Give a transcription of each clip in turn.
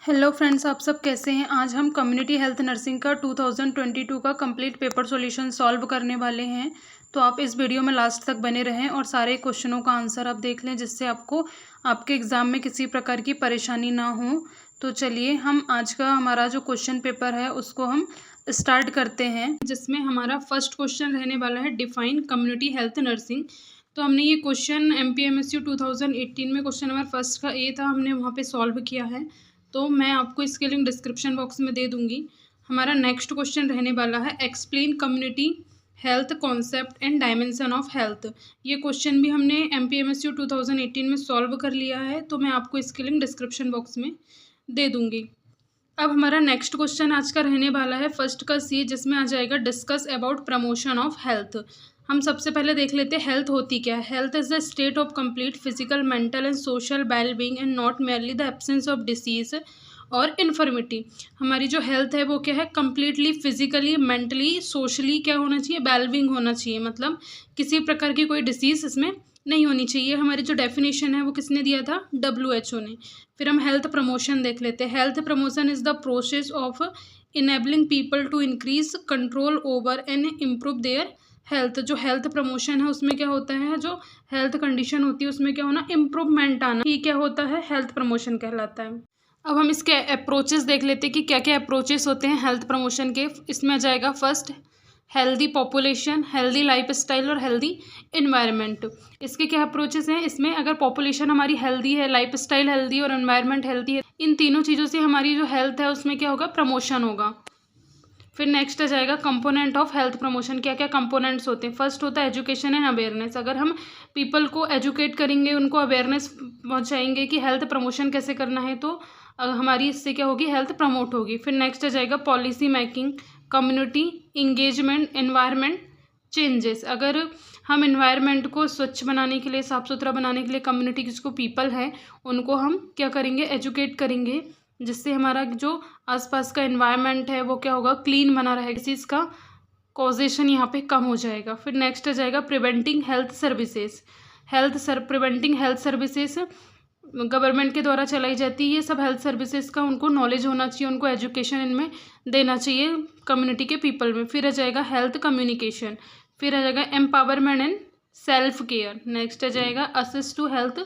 Hello friends, आप सब कैसे हैं। आज हम कम्युनिटी हेल्थ नर्सिंग का 2022 का कंप्लीट पेपर सॉल्यूशन सॉल्व करने वाले हैं। तो आप इस वीडियो में लास्ट तक बने रहें और सारे क्वेश्चनों का आंसर आप देख लें, जिससे आपको आपके एग्ज़ाम में किसी प्रकार की परेशानी ना हो। तो चलिए हम आज का हमारा जो क्वेश्चन पेपर है उसको हम स्टार्ट करते हैं, जिसमें हमारा फर्स्ट क्वेश्चन रहने वाला है डिफाइन कम्युनिटी हेल्थ नर्सिंग। तो हमने ये क्वेश्चन MPMSU 2018 में क्वेश्चन नंबर फर्स्ट का ए था, हमने वहाँ पे सॉल्व किया है। तो मैं आपको इसके लिंक डिस्क्रिप्शन बॉक्स में दे दूंगी। हमारा नेक्स्ट क्वेश्चन रहने वाला है explain community health concept and dimension of health. ये क्वेश्चन भी हमने MPMSU 2018 में सॉल्व कर लिया है, तो मैं आपको इसके लिंक डिस्क्रिप्शन बॉक्स में दे दूंगी। अब हमारा नेक्स्ट क्वेश्चन आज का रहने वाला है फर्स्ट का सी, जिसमें आ जाएगा discuss about promotion of health. हम सबसे पहले देख लेते हैं हेल्थ होती क्या है। Health is the state of complete physical, mental and social well being and not merely the absence of disease और इन्फर्मिटी। हमारी जो हेल्थ है वो क्या है, कम्प्लीटली फिजिकली, मेंटली, सोशली क्या होना चाहिए, वेल बीइंग होना चाहिए। मतलब किसी प्रकार की कोई डिसीज इसमें नहीं होनी चाहिए। हमारी जो डेफिनेशन है वो किसने दिया था, WHO ने। फिर हम हेल्थ प्रमोशन देख लेते हैं। Health promotion is the process of enabling people to increase control over and improve their health. जो हेल्थ प्रमोशन है उसमें क्या होता है, जो हेल्थ कंडीशन होती है उसमें क्या होना, इम्प्रूवमेंट आना, ये क्या होता है, हेल्थ प्रमोशन कहलाता है। अब हम इसके अप्रोचेस देख लेते हैं कि क्या क्या अप्रोचेस होते हैं हेल्थ प्रमोशन के। इसमें आ जाएगा first healthy population, healthy life style और हेल्दी इन्वायरमेंट। इसके क्या अप्रोचेस हैं, इसमें अगर पॉपुलेशन हमारी हेल्दी है, लाइफ स्टाइल हेल्दी और एनवायरनमेंट हेल्दी है, इन तीनों चीज़ों से हमारी जो हेल्थ है उसमें क्या होगा, प्रमोशन होगा। फिर नेक्स्ट आ जाएगा कंपोनेंट ऑफ हेल्थ प्रमोशन। क्या क्या कंपोनेंट्स होते हैं। फर्स्ट होता है एजुकेशन एंड अवेयरनेस। अगर हम पीपल को एजुकेट करेंगे, उनको अवेयरनेस पहुंचाएंगे कि हेल्थ प्रमोशन कैसे करना है, तो हमारी इससे क्या होगी, हेल्थ प्रमोट होगी। फिर नेक्स्ट आ जाएगा policy making, community engagement, environment changes. अगर हम एनवायरनमेंट को स्वच्छ बनाने के लिए, साफ़ सुथरा बनाने के लिए, कम्युनिटी जिसको पीपल है उनको हम क्या करेंगे, एजुकेट करेंगे, जिससे हमारा जो आसपास का एनवायरनमेंट है वो क्या होगा, क्लीन बना रहेगा। डिसीज़ का कॉजेशन यहाँ पे कम हो जाएगा। फिर नेक्स्ट आ जाएगा preventing health services. Preventing health services government के द्वारा चलाई जाती है। ये सब हेल्थ सर्विसेज का उनको नॉलेज होना चाहिए, उनको एजुकेशन इनमें देना चाहिए कम्युनिटी के पीपल में। फिर आ जाएगा हेल्थ कम्युनिकेशन। फिर आ जाएगा empowerment and self care. Next आ जाएगा assist to health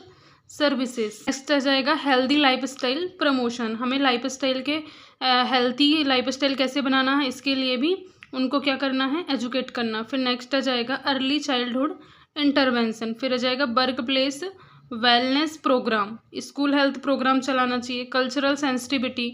services. Next आ जाएगा हेल्दी लाइफ स्टाइल प्रमोशन। हमें लाइफ स्टाइल के हेल्थी लाइफ स्टाइल कैसे बनाना है, इसके लिए भी उनको क्या करना है, एजुकेट करना। फिर नेक्स्ट आ जाएगा अर्ली चाइल्डहुड इंटरवेंशन। फिर आ जाएगा workplace wellness programme, school health programme चलाना चाहिए। Cultural sensitivity,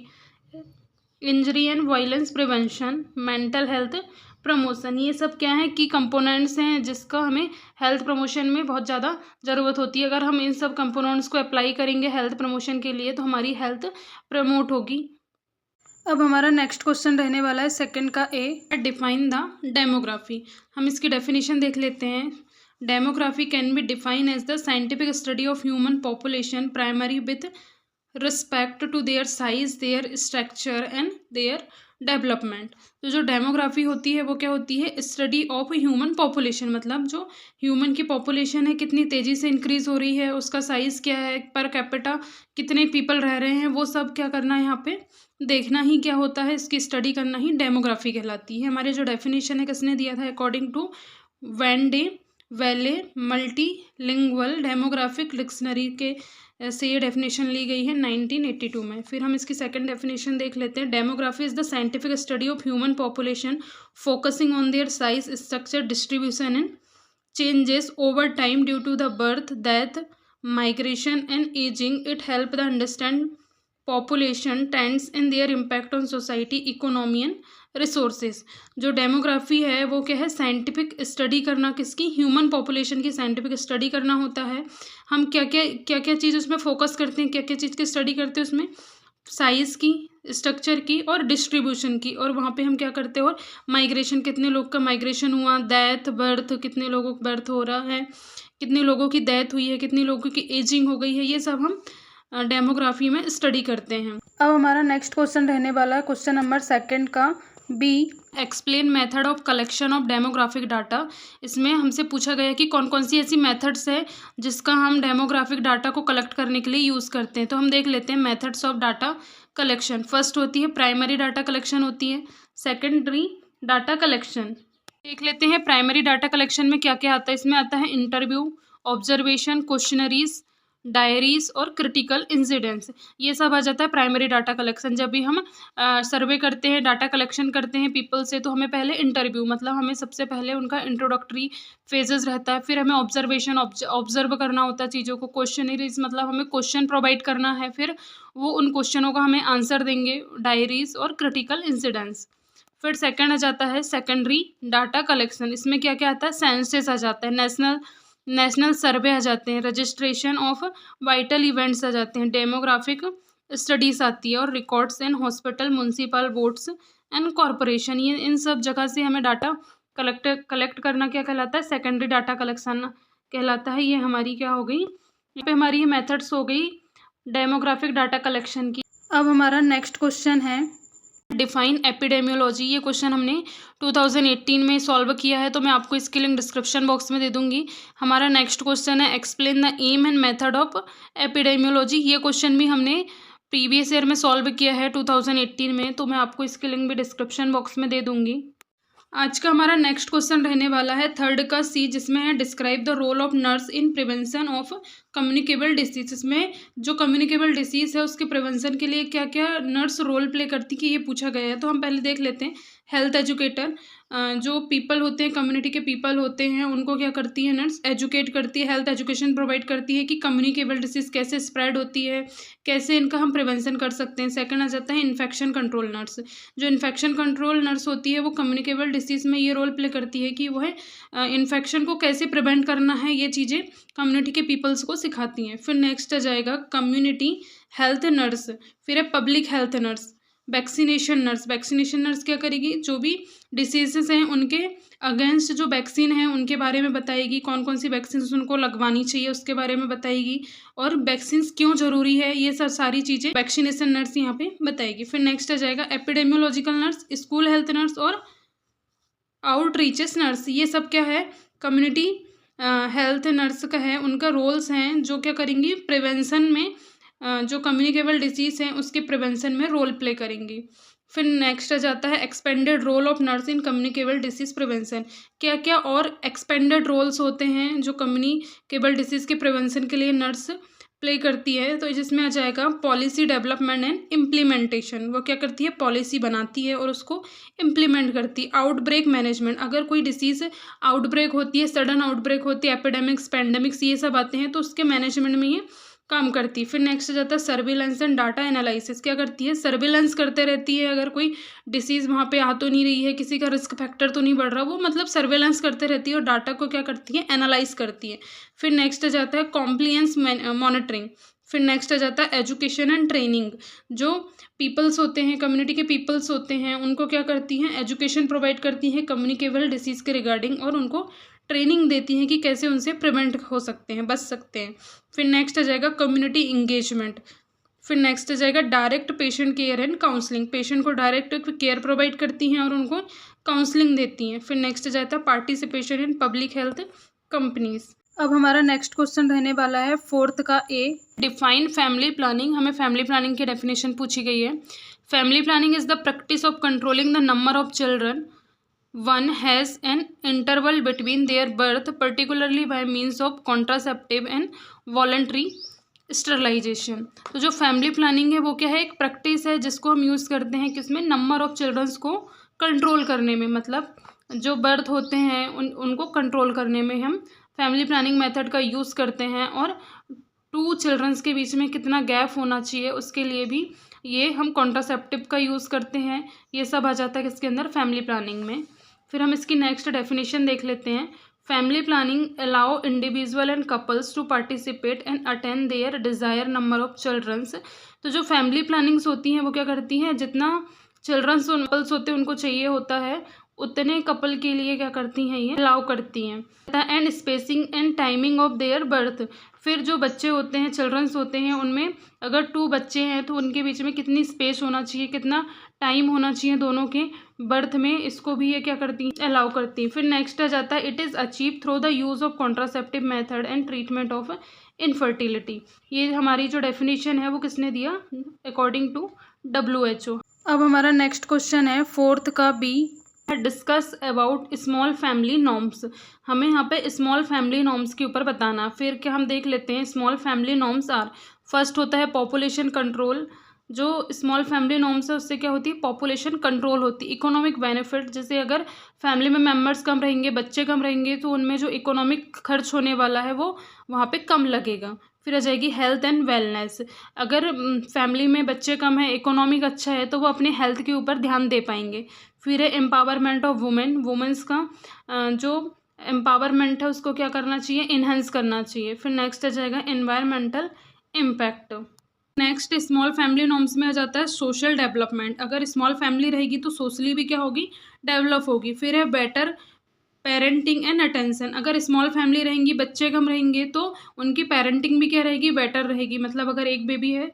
injury and violence prevention, mental health promotion. ये सब क्या है कि कंपोनेंट्स हैं जिसका हमें हेल्थ प्रमोशन में बहुत ज़्यादा ज़रूरत होती है। अगर हम इन सब कंपोनेंट्स को अप्लाई करेंगे हेल्थ प्रमोशन के लिए तो हमारी हेल्थ प्रमोट होगी। अब हमारा नेक्स्ट क्वेश्चन रहने वाला है सेकंड का ए, डिफाइन द डेमोग्राफी। हम इसकी डेफिनेशन देख लेते हैं। Demography can be define as the scientific study of human population primary with respect to their size, their structure and their development. तो जो डेमोग्राफी होती है वो क्या होती है, स्टडी ऑफ ह्यूमन पॉपुलेशन। मतलब जो ह्यूमन की पॉपुलेशन है कितनी तेज़ी से इंक्रीज हो रही है, उसका साइज़ क्या है, पर कैपिटा कितने पीपल रह रहे हैं, वो सब क्या करना है यहाँ पे देखना ही क्या होता है, इसकी स्टडी करना ही डेमोग्राफी कहलाती है। हमारे जो डेफिनेशन है किसने दिया था, अकॉर्डिंग टू वेंडे वेले मल्टीलिंगुअल डेमोग्राफिक डिक्शनरी के से ये डेफिनेशन ली गई है 1982 में। फिर हम इसकी सेकंड डेफिनेशन देख लेते हैं। Demography is the scientific study of human population focusing on their size, structure, distribution and changes over time due to the birth, death, migration and ageing. It help the understand population trends and their impact on society, economy and resources. जो demography है वो क्या है, scientific study करना, किसकी, human population की scientific study करना होता है। हम क्या क्या चीज़ उसमें फोकस करते हैं, क्या क्या चीज़ की स्टडी करते हैं उसमें, साइज़ की, स्ट्रक्चर की और डिस्ट्रीब्यूशन की। और वहाँ पे हम क्या करते हैं, और माइग्रेशन, कितने लोग का माइग्रेशन हुआ, डेथ, बर्थ, कितने लोगों का बर्थ हो रहा है, कितने लोगों की डेथ हुई है, कितने लोगों की एजिंग हो गई है, ये सब हम डेमोग्राफी में स्टडी करते हैं। अब हमारा नेक्स्ट क्वेश्चन रहने वाला है क्वेश्चन नंबर सेकंड का B, explain method of collection of demographic data. इसमें हमसे पूछा गया कि कौन कौन सी ऐसी मेथड्स है जिसका हम डेमोग्राफिक डाटा को कलेक्ट करने के लिए यूज़ करते हैं। तो हम देख लेते हैं methods of data collection. First होती है प्राइमरी डाटा कलेक्शन होती है, सेकेंडरी डाटा कलेक्शन। देख लेते हैं प्राइमरी डाटा कलेक्शन में क्या क्या आता है। इसमें आता है इंटरव्यू, ऑब्जर्वेशन, क्वेश्चनरीज, डायरीज और क्रिटिकल इंसिडेंट्स। ये सब आ जाता है प्राइमरी डाटा कलेक्शन। जब भी हम सर्वे करते हैं, डाटा कलेक्शन करते हैं पीपल से, तो हमें पहले इंटरव्यू, मतलब हमें सबसे पहले उनका इंट्रोडक्टरी फेजेस रहता है। फिर हमें ऑब्जर्वेशन, ऑब्जर्व करना होता है चीज़ों को। क्वेश्चनरीज मतलब हमें क्वेश्चन प्रोवाइड करना है, फिर वो उन क्वेश्चनों का हमें आंसर देंगे। डायरीज और क्रिटिकल इंसिडेंट्स। फिर सेकंड आ जाता है सेकेंडरी डाटा कलेक्शन। इसमें क्या क्या आता है, सेंसस आ जाता है, नेशनल सर्वे आ जाते हैं, रजिस्ट्रेशन ऑफ वाइटल इवेंट्स आ जाते हैं, डेमोग्राफिक स्टडीज़ आती है और records and hospital, municipal boards and corporation. ये इन सब जगह से हमें डाटा कलेक्ट करना क्या कहलाता है, सेकेंडरी डाटा कलेक्शन कहलाता है। ये हमारी क्या हो गई, यहाँ पे हमारी ये मेथड्स हो गई डेमोग्राफिक डाटा कलेक्शन की। अब हमारा नेक्स्ट क्वेश्चन है डिफाइन एपिडेमियोलॉजी। ये क्वेश्चन हमने 2018 में सॉल्व किया है, तो मैं आपको इसकी लिंक डिस्क्रिप्शन बॉक्स में दे दूंगी। हमारा नेक्स्ट क्वेश्चन है explain the M and method of epidemiology. ये क्वेश्चन भी हमने प्रीवियस ईयर में सॉल्व किया है 2018 में, तो मैं आपको इसकी लिंक भी डिस्क्रिप्शन बॉक्स में दे दूंगी। आज का हमारा नेक्स्ट क्वेश्चन रहने वाला है थर्ड का सी, जिसमें है describe the role of nurse in prevention of communicable disease. इसमें जो कम्युनिकेबल डिसीज है उसके प्रिवेंशन के लिए क्या क्या नर्स रोल प्ले करती है, ये पूछा गया है। तो हम पहले देख लेते हैं हेल्थ एजुकेटर। जो पीपल होते हैं, कम्युनिटी के पीपल होते हैं, उनको क्या करती है नर्स, एजुकेट करती है, हेल्थ एजुकेशन प्रोवाइड करती है कि कम्युनिकेबल डिसीज कैसे स्प्रेड होती है, कैसे इनका हम प्रिवेंशन कर सकते हैं। सेकंड आ जाता है इन्फेक्शन कंट्रोल नर्स। जो इन्फेक्शन कंट्रोल नर्स होती है वो कम्युनिकेबल डिसीज में ये रोल प्ले करती है कि वह इन्फेक्शन को कैसे प्रिवेंट करना है, ये चीज़ें कम्युनिटी के पीपल्स को सिखाती हैं। फिर नेक्स्ट आ जाएगा कम्युनिटी हेल्थ नर्स। फिर है public health nurse, vaccination nurse. Vaccination nurse क्या करेगी, जो भी डिसीजेस हैं उनके अगेंस्ट जो वैक्सीन है उनके बारे में बताएगी, कौन कौन सी वैक्सीन उनको लगवानी चाहिए उसके बारे में बताएगी, और वैक्सीन क्यों जरूरी है, ये सब सारी चीज़ें वैक्सीनेशन नर्स यहाँ पे बताएगी। फिर नेक्स्ट आ जाएगा epidemiological nurse, school health nurse और आउटरीचेस नर्स। ये सब क्या है, कम्युनिटी हेल्थ नर्स का है, उनका रोल्स हैं जो क्या करेंगी, प्रिवेंशन में जो कम्युनिकेबल डिसीज़ हैं उसके प्रिवेंशन में रोल प्ले करेंगी। फिर नेक्स्ट आ जाता है expanded role of nurse in communicable disease prevention. क्या क्या और एक्सपेंडेड रोल्स होते हैं जो कम्युनिकेबल डिसीज़ के प्रिवेंशन के लिए नर्स प्ले करती है। तो जिसमें आ जाएगा पॉलिसी डेवलपमेंट एंड इम्प्लीमेंटेशन। वो क्या करती है, पॉलिसी बनाती है और उसको इम्प्लीमेंट करती है। आउटब्रेक मैनेजमेंट, अगर कोई डिसीज़ आउटब्रेक होती है, सडन आउटब्रेक होती है, एपिडेमिक्स, पैंडेमिक्स, ये सब आते हैं, तो उसके मैनेजमेंट में ये काम करती है। फिर नेक्स्ट आ जाता है सर्विलेंस एंड डाटा एनालिसिस। क्या करती है, सर्विलेंस करते रहती है, अगर कोई डिसीज़ वहाँ पे आ तो नहीं रही है, किसी का रिस्क फैक्टर तो नहीं बढ़ रहा, वो मतलब सर्विलेंस करते रहती है और डाटा को क्या करती है, एनालाइज करती है। फिर नेक्स्ट आ जाता है कॉम्प्लियंस मॉनिटरिंग। फिर नेक्स्ट आ जाता है एजुकेशन एंड ट्रेनिंग। जो पीपल्स होते हैं, कम्युनिटी के पीपल्स होते हैं, उनको क्या करती हैं, एजुकेशन प्रोवाइड करती हैं कम्युनिकेबल डिसीज़ के रिगार्डिंग, और उनको ट्रेनिंग देती हैं कि कैसे उनसे प्रिवेंट हो सकते हैं, बच सकते हैं। फिर नेक्स्ट आ जाएगा कम्युनिटी इंगेजमेंट। फिर नेक्स्ट आ जाएगा direct patient care and counselling. Patient को डायरेक्ट केयर प्रोवाइड करती हैं और उनको काउंसलिंग देती हैं। फिर नेक्स्ट आ जाता है participation in public health companies. अब हमारा नेक्स्ट क्वेश्चन रहने वाला है फोर्थ का ए, डिफाइन फैमिली प्लानिंग। हमें फैमिली प्लानिंग की डेफिनेशन पूछी गई है। Family planning is the practice of controlling the number of children one has an interval between their birth, particularly by means of contraceptive and voluntary sterilisation. तो जो family planning है वो क्या है, एक प्रैक्टिस है जिसको हम यूज़ करते हैं किसमें, नंबर ऑफ चिल्ड्रंस को कंट्रोल करने में, मतलब जो बर्थ होते हैं उनको कंट्रोल करने में हम फैमिली प्लानिंग मेथड का यूज़ करते हैं। और 2 चिल्ड्रंस के बीच में कितना गैप होना चाहिए उसके लिए भी ये हम कॉन्ट्रासेप्टिव का यूज़ करते हैं। ये सब आ जाता है किसके अंदर, फैमिली प्लानिंग में। फिर हम इसकी नेक्स्ट डेफिनेशन देख लेते हैं। Family planning allow individual and couples to participate and attend their desire number of childrens. तो जो फैमिली प्लानिंग्स होती हैं वो क्या करती हैं, जितना चिल्ड्रंस कपल्स होते हैं उनको चाहिए होता है उतने कपल के लिए क्या करती हैं, ये अलाउ करती हैं। And spacing and timing of their birth. फिर जो बच्चे होते हैं, चिल्ड्रंस होते हैं, उनमें अगर 2 बच्चे हैं तो उनके बीच में कितनी स्पेस होना चाहिए, कितना टाइम होना चाहिए दोनों के बर्थ में, इसको भी ये क्या करती हैं, अलाउ करती हैं। फिर नेक्स्ट आ जाता है it is achieve through the use of contraceptive method and treatment of infertility. ये हमारी जो डेफिनेशन है वो किसने दिया, अकॉर्डिंग टू WHO। अब हमारा नेक्स्ट क्वेश्चन है 4th का B, discuss about small family norms. हमें यहाँ पे स्मॉल फैमिली नॉर्म्स के ऊपर बताना। फिर क्या हम देख लेते हैं, small family norms are, first होता है पॉपुलेशन कंट्रोल। जो स्मॉल फैमिली नॉर्म्स है उससे क्या होती है, पॉपुलेशन कंट्रोल होती है। इकोनॉमिक बेनिफिट, जैसे अगर फैमिली में मेंबर्स कम रहेंगे, बच्चे कम रहेंगे, तो उनमें जो इकोनॉमिक खर्च होने वाला है वो वहाँ पे कम लगेगा। फिर आ जाएगी हेल्थ एंड वेलनेस। अगर फैमिली में बच्चे कम है, इकोनॉमिक अच्छा है, तो वो अपने हेल्थ के ऊपर ध्यान दे पाएंगे। फिर है एम्पावरमेंट ऑफ वुमेन, वुमेन्स का जो एम्पावरमेंट है उसको क्या करना चाहिए, इन्हेंस करना चाहिए। फिर नेक्स्ट आ जाएगा environmental impact. Next small family norms में आ जाता है सोशल डेवलपमेंट। अगर स्मॉल फैमिली रहेगी तो सोशली भी क्या होगी, डेवलप होगी। फिर है बेटर पेरेंटिंग एंड अटेंशन। अगर स्मॉल फैमिली रहेंगी, बच्चे कम रहेंगे, तो उनकी पेरेंटिंग भी क्या रहेगी, बेटर रहेगी। मतलब अगर एक बेबी है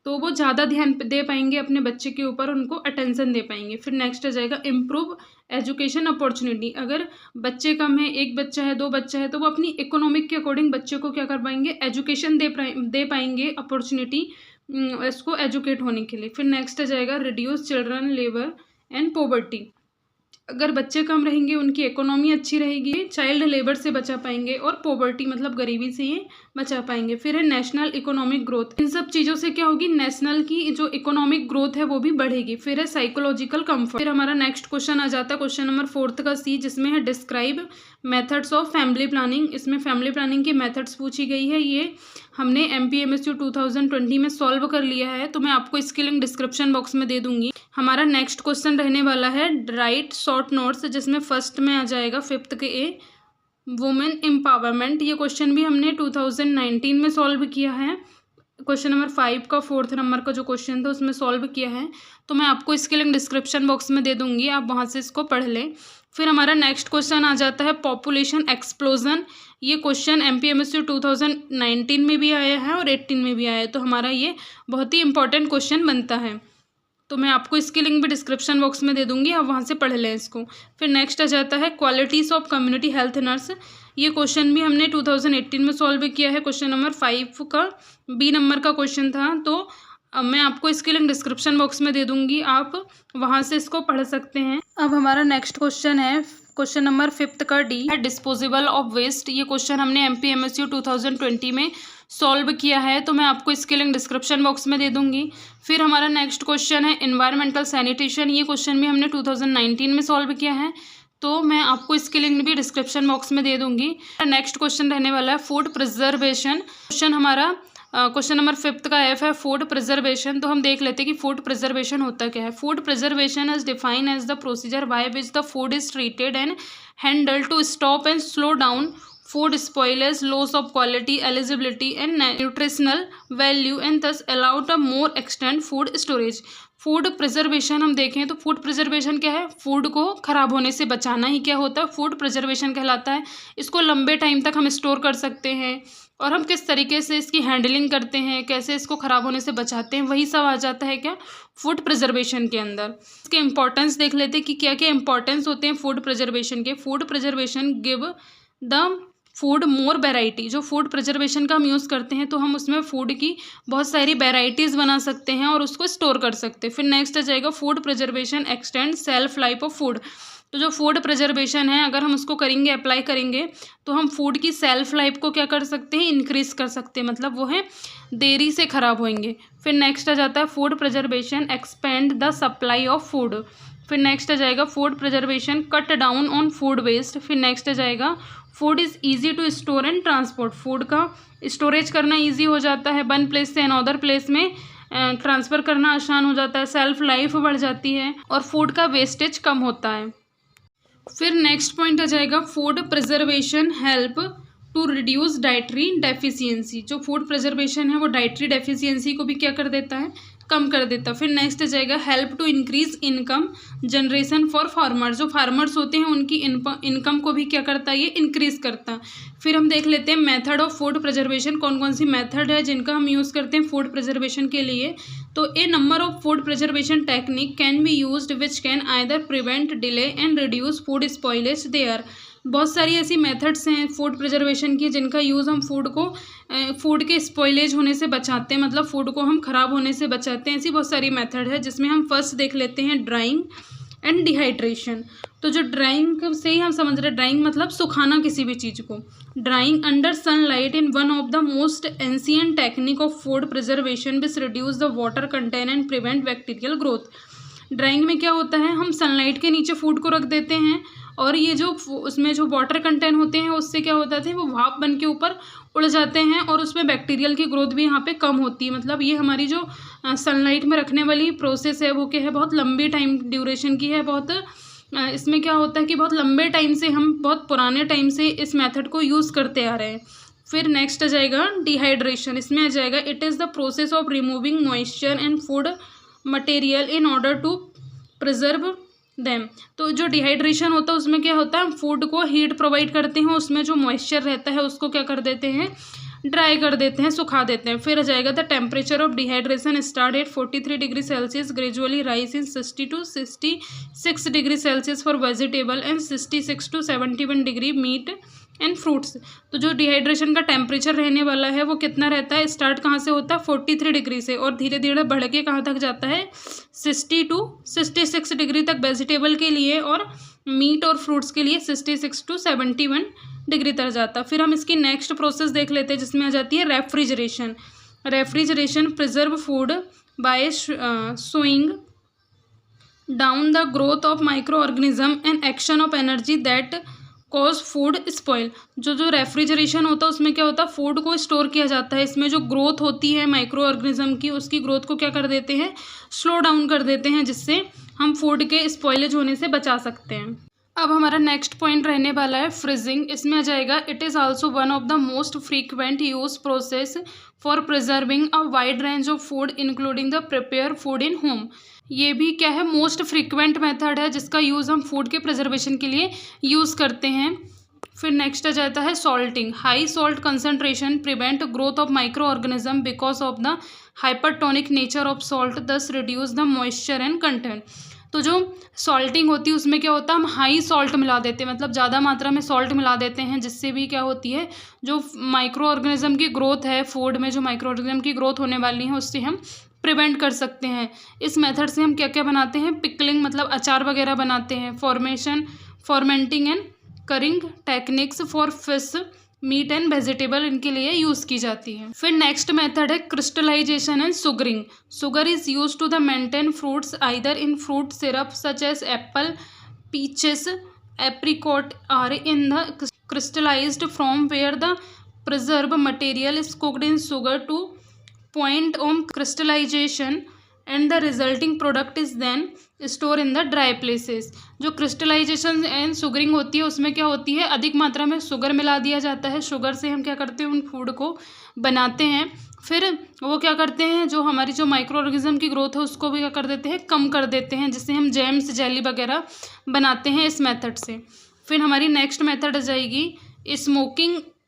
तो वो ज़्यादा ध्यान दे पाएंगे अपने बच्चे के ऊपर, उनको अटेंशन दे पाएंगे। फिर नेक्स्ट आ जाएगा इम्प्रूव एजुकेशन अपॉर्चुनिटी। अगर बच्चे कम है, एक बच्चा है, दो बच्चा है, तो वो अपनी इकोनॉमिक के अकॉर्डिंग बच्चे को क्या कर पाएंगे, एजुकेशन दे पाएंगे, अपॉर्चुनिटी इसको एजुकेट होने के लिए। फिर नेक्स्ट आ जाएगा reduce children labour and poverty. अगर बच्चे कम रहेंगे, उनकी इकोनॉमी अच्छी रहेगी, चाइल्ड लेबर से बचा पाएंगे और पॉवर्टी मतलब गरीबी से ये बचा पाएंगे। फिर है नेशनल इकोनॉमिक ग्रोथ। इन सब चीज़ों से क्या होगी, नेशनल की जो इकोनॉमिक ग्रोथ है वो भी बढ़ेगी। फिर है साइकोलॉजिकल कंफर्ट। फिर हमारा नेक्स्ट क्वेश्चन आ जाता है क्वेश्चन नंबर 4th का सी, जिसमें है describe methods of family planning. इसमें फैमिली प्लानिंग की मेथड्स पूछी गई है। ये हमने MPMSU 2020 में सॉल्व कर लिया है, तो मैं आपको इसकी लिंक डिस्क्रिप्शन बॉक्स में दे दूंगी। हमारा नेक्स्ट क्वेश्चन रहने वाला है राइट शॉर्ट नोट्स, जिसमें फर्स्ट में आ जाएगा 5th के ए, वुमेन एम्पावरमेंट। ये क्वेश्चन भी हमने 2019 में सॉल्व किया है। क्वेश्चन नंबर 5 का 4th नंबर का जो क्वेश्चन था उसमें सॉल्व किया है, तो मैं आपको इसके लिंक डिस्क्रिप्शन बॉक्स में दे दूंगी, आप वहाँ से इसको पढ़ लें। फिर हमारा नेक्स्ट क्वेश्चन आ जाता है पॉपुलेशन एक्सप्लोजन। ये क्वेश्चन MPMSU 2019 में भी आया है और 18 में भी आया है, तो हमारा ये बहुत ही इंपॉर्टेंट क्वेश्चन बनता है। तो मैं आपको इसकी लिंक भी डिस्क्रिप्शन बॉक्स में दे दूंगी, आप वहाँ से पढ़ लें इसको। फिर नेक्स्ट आ जाता है qualities of community health nurse. ये क्वेश्चन भी हमने 2018 में सॉल्व किया है। क्वेश्चन नंबर 5 का बी नंबर का क्वेश्चन था, तो अब मैं आपको इसकी लिंक डिस्क्रिप्शन बॉक्स में दे दूंगी, आप वहाँ से इसको पढ़ सकते हैं। अब हमारा नेक्स्ट क्वेश्चन है क्वेश्चन नंबर 5th का डी है डिस्पोजेबल ऑफ वेस्ट। ये क्वेश्चन हमने MPMSU 2020 में सॉल्व किया है, तो मैं आपको इसके लिंक डिस्क्रिप्शन बॉक्स में दे दूंगी। फिर हमारा नेक्स्ट क्वेश्चन है एनवायरमेंटल सैनिटेशन। ये क्वेश्चन भी हमने 2019 में सॉल्व किया है, तो मैं आपको इसके लिंक भी डिस्क्रिप्शन बॉक्स में दे दूंगी। नेक्स्ट क्वेश्चन रहने वाला है फूड प्रिजर्वेशन। क्वेश्चन हमारा क्वेश्चन नंबर 5th का एफ है फूड प्रिजर्वेशन। तो हम देख लेते हैं कि फूड प्रिजर्वेशन होता क्या है। Food preservation is defined as the procedure by which the food is treated and handled to stop and slow down food spoilage, loss of quality, eligibility and nutritional value and thus allowed a more extent food storage। Food preservation हम देखें तो food preservation क्या है, food को ख़राब होने से बचाना ही क्या होता है, फूड प्रिजर्वेशन कहलाता है। इसको लंबे टाइम तक हम स्टोर कर सकते हैं और हम किस तरीके से इसकी हैंडलिंग करते हैं, कैसे इसको ख़राब होने से बचाते हैं, वही सब आ जाता है क्या, फूड प्रिजर्वेशन के अंदर। इसके इंपॉर्टेंस देख लेते हैं कि क्या क्या इंपॉर्टेंस होते हैं फूड प्रिजर्वेशन के। Food preservation give the food more variety. जो फूड प्रिजर्वेशन का हम यूज़ करते हैं तो हम उसमें फूड की बहुत सारी वेराइटीज़ बना सकते हैं और उसको स्टोर कर सकते हैं। फिर नेक्स्ट आ जाएगा food preservation extend self life of food. तो जो फूड प्रिजर्वेशन है अगर हम उसको करेंगे, अप्लाई करेंगे, तो हम फूड की सेल्फ लाइफ को क्या कर सकते हैं, इंक्रीज़ कर सकते हैं, मतलब वो है देरी से ख़राब होंगे। फिर नेक्स्ट आ जाता है food preservation expand the supply of food. फिर नेक्स्ट आ जाएगा food preservation cut down on food waste. फिर नेक्स्ट आ जाएगा food is easy to store and transport. Food का स्टोरेज करना ईजी हो जाता है, वन प्लेस से अनदर प्लेस में ट्रांसफ़र करना आसान हो जाता है, सेल्फ लाइफ बढ़ जाती है और फूड का वेस्टेज कम होता है। फिर नेक्स्ट पॉइंट आ जाएगा food preservation help to reduce dietary deficiency. जो फूड प्रिजर्वेशन है वो डाइटरी डेफिशिएंसी को भी क्या कर देता है, कम कर देता। फिर नेक्स्ट आ जाएगा help to increase income generation for farmers. जो फार्मर्स होते हैं उनकी इनकम को भी क्या करता है, ये इंक्रीज करता। फिर हम देख लेते हैं मेथड ऑफ फूड प्रिजर्वेशन, कौन कौन सी मेथड है जिनका हम यूज़ करते हैं फूड प्रिजर्वेशन के लिए। तो a number of food preservation technique can be used which can either prevent delay and reduce food spoilage there. बहुत सारी ऐसी मेथड्स हैं फूड प्रिजर्वेशन की जिनका यूज़ हम फूड के स्पॉइलेज होने से बचाते हैं, मतलब फूड को हम ख़राब होने से बचाते हैं। ऐसी बहुत सारी मेथड है जिसमें हम फर्स्ट देख लेते हैं ड्राइंग एंड डिहाइड्रेशन। तो जो ड्राइंग से ही हम समझ रहे हैं, ड्राइंग मतलब सुखाना किसी भी चीज़ को। Drawing under sunlight in one of the most ancient technique of food preservation which reduce the water content and prevent bacterial growth. Drawing में क्या होता है, हम सनलाइट के नीचे फूड को रख देते हैं और ये जो उसमें जो वाटर कंटेंट होते हैं उससे क्या होता है, वो भाप बन के ऊपर उड़ जाते हैं और उसमें बैक्टीरियल की ग्रोथ भी यहाँ पे कम होती है। मतलब ये हमारी जो सनलाइट में रखने वाली प्रोसेस है वो क्या है, बहुत लंबी टाइम ड्यूरेशन की है। बहुत इसमें क्या होता है कि बहुत लंबे टाइम से, हम बहुत पुराने टाइम से इस मेथड को यूज़ करते आ रहे हैं। फिर नेक्स्ट आ जाएगा डिहाइड्रेशन। इसमें आ जाएगा it is the process of removing moisture and food material in order to preserve them. तो जो डिहाइड्रेशन होता है उसमें क्या होता है, हम फूड को हीट प्रोवाइड करते हैं, उसमें जो मॉइस्चर रहता है उसको क्या कर देते हैं, ड्राई कर देते हैं, सुखा देते हैं। फिर आ जाएगा the temperature of dehydration start at 43 degree Celsius gradually rise in 60 to 66 degree Celsius for vegetable and 66 to 71 degree meat and fruits. तो जो डिहाइड्रेशन का टेम्परेचर रहने वाला है वो कितना रहता है, स्टार्ट कहाँ से होता है 43 डिग्री से और धीरे धीरे बढ़ के कहाँ तक जाता है 60 to 66 डिग्री तक वेजिटेबल के लिए, और मीट और फ्रूट्स के लिए 66 to 71 डिग्री तक जाता। फिर हम इसकी नेक्स्ट प्रोसेस देख लेते हैं जिसमें आ जाती है refrigeration. Refrigeration preserve food by slowing down the growth of micro organism and action of energy that cause food spoil. जो रेफ्रिजरेशन होता है उसमें क्या होता है, फूड को स्टोर किया जाता है। इसमें जो ग्रोथ होती है माइक्रो ऑर्गेनिज्म की, उसकी ग्रोथ को क्या कर देते हैं, स्लो डाउन कर देते हैं, जिससे हम फूड के स्पॉइलेज होने से बचा सकते हैं। अब हमारा नेक्स्ट पॉइंट रहने वाला है फ्रीजिंग। इसमें आ जाएगा it is also one of the most frequent use process for preserving a wide range of food including the prepare food in home. ये भी क्या है, मोस्ट फ्रीक्वेंट मेथड है जिसका यूज़ हम फूड के प्रिजर्वेशन के लिए यूज़ करते हैं। फिर नेक्स्ट आ जाता है salting. High salt concentration prevent growth of microorganism because of the hypertonic nature of salt, thus reduce the moisture and content. तो जो सॉल्टिंग होती है उसमें क्या होता है, हम हाई सॉल्ट मिला देते हैं, मतलब ज़्यादा मात्रा में सॉल्ट मिला देते हैं, जिससे भी क्या होती है, जो माइक्रो ऑर्गेनिज्म की ग्रोथ है फूड में, जो माइक्रो ऑर्गेनिज्म की ग्रोथ होने वाली है उससे हम प्रिवेंट कर सकते हैं। इस मेथड से हम क्या क्या बनाते हैं, पिकलिंग मतलब अचार वगैरह बनाते हैं, fermenting and curing techniques for fish, meat and vegetable, इनके लिए यूज़ की जाती है। फिर नेक्स्ट मेथड है crystallisation and sugaring. Sugar is use to the maintain fruits either in fruit syrup such as apple, peaches, apricot or in the crystallized from where the preserved material is cooked in sugar to point on crystallization and the resulting product is then store in the dry places. जो crystallisation and sugaring होती है उसमें क्या होती है, अधिक मात्रा में शुगर मिला दिया जाता है। शुगर से हम क्या करते हैं, उन फूड को बनाते हैं। फिर वो क्या करते हैं, जो हमारी जो माइक्रो ऑर्गेनिज्म की ग्रोथ है उसको भी क्या कर देते हैं, कम कर देते हैं, जिससे हम जैम्स, जेली वगैरह बनाते हैं इस मेथड से। फिर हमारी नेक्स्ट मेथड आ जाएगी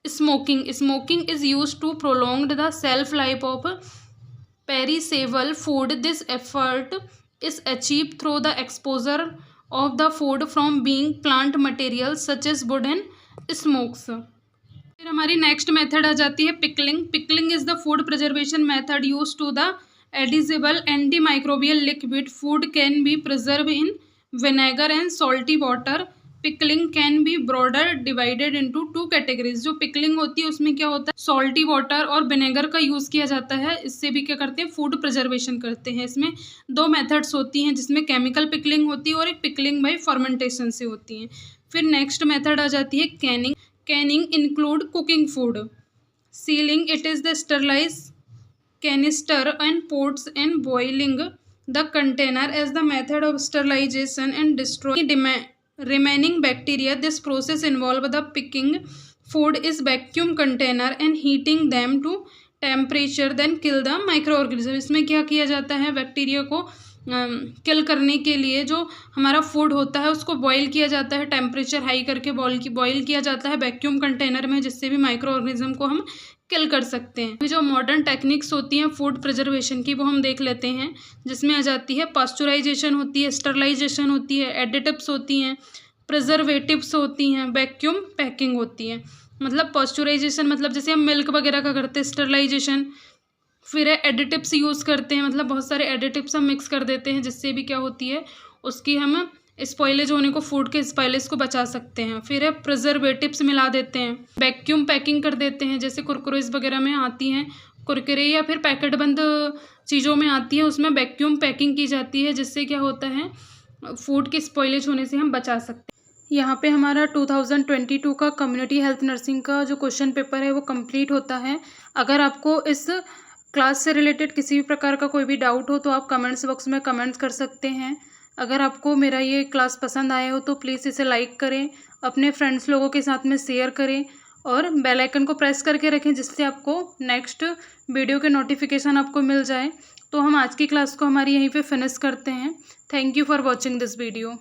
smoking is use to prolong the shelf life of perishable food. This effort is achieved through the exposure of the food from being plant materials such as wood and smokes। फिर हमारी next method आ जाती है pickling is the food preservation method use to the edible antimicrobial liquid food can be preserve in vinegar and salty water. Pickling can be broader divided into 2 categories. जो pickling होती है उसमें क्या होता है, सॉल्टी वाटर और vinegar का use किया जाता है। इससे भी क्या करते हैं, फूड प्रिजर्वेशन करते हैं। इसमें 2 मेथड्स होती हैं, जिसमें केमिकल पिकलिंग होती है और एक पिकलिंग बाय फर्मेंटेशन से होती है। फिर नेक्स्ट मेथड आ जाती है canning include cooking food. Sealing it is the sterilise canister and pots and boiling the container as the method of sterilisation and destroy remaining bacteria. This process involves the picking food is vacuum container and heating them to temperature then kill the microorganism। इसमें क्या किया जाता है, bacteria को किल करने के लिए जो हमारा फूड होता है उसको बॉईल किया जाता है, टेम्परेचर हाई करके बॉईल किया जाता है वैक्यूम कंटेनर में, जिससे भी माइक्रो ऑर्गेनिज्म को हम किल कर सकते हैं। जो मॉडर्न टेक्निक्स होती हैं फूड प्रिजर्वेशन की वो हम देख लेते हैं, जिसमें आ जाती है पास्चुराइजेशन होती है, स्टरलाइजेशन होती है, एडिटिव्स होती हैं, प्रिजर्वेटिव्स होती हैं, वैक्यूम पैकिंग होती है। मतलब पॉस्चराइजेशन, मतलब जैसे हम मिल्क वगैरह का करते हैं स्टरलाइजेशन। फिर है एडिटिव्स यूज़ करते हैं, मतलब बहुत सारे एडिटिव्स हम मिक्स कर देते हैं जिससे भी क्या होती है उसकी हम स्पॉइलेज होने को, फूड के स्पॉइलेज को बचा सकते हैं। फिर है प्रिजर्वेटिव्स मिला देते हैं, वैक्यूम पैकिंग कर देते हैं, जैसे कुरकुरेस वगैरह में आती हैं, कुरकुरे या फिर पैकेट बंद चीज़ों में आती है, उसमें वैक्यूम पैकिंग की जाती है जिससे क्या होता है फूड के स्पॉइलेज होने से हम बचा सकते हैं। यहाँ पे हमारा 2022 का कम्युनिटी हेल्थ नर्सिंग का जो क्वेश्चन पेपर है वो कंप्लीट होता है। अगर आपको इस क्लास से रिलेटेड किसी भी प्रकार का कोई भी डाउट हो तो आप कमेंट्स बॉक्स में कमेंट्स कर सकते हैं। अगर आपको मेरा ये क्लास पसंद आया हो तो प्लीज़ इसे लाइक करें, अपने फ्रेंड्स लोगों के साथ में शेयर करें और बेल आइकन को प्रेस करके रखें जिससे आपको नेक्स्ट वीडियो के नोटिफिकेशन आपको मिल जाए। तो हम आज की क्लास को हमारी यहीं पे फिनिश करते हैं। Thank you for watching this video.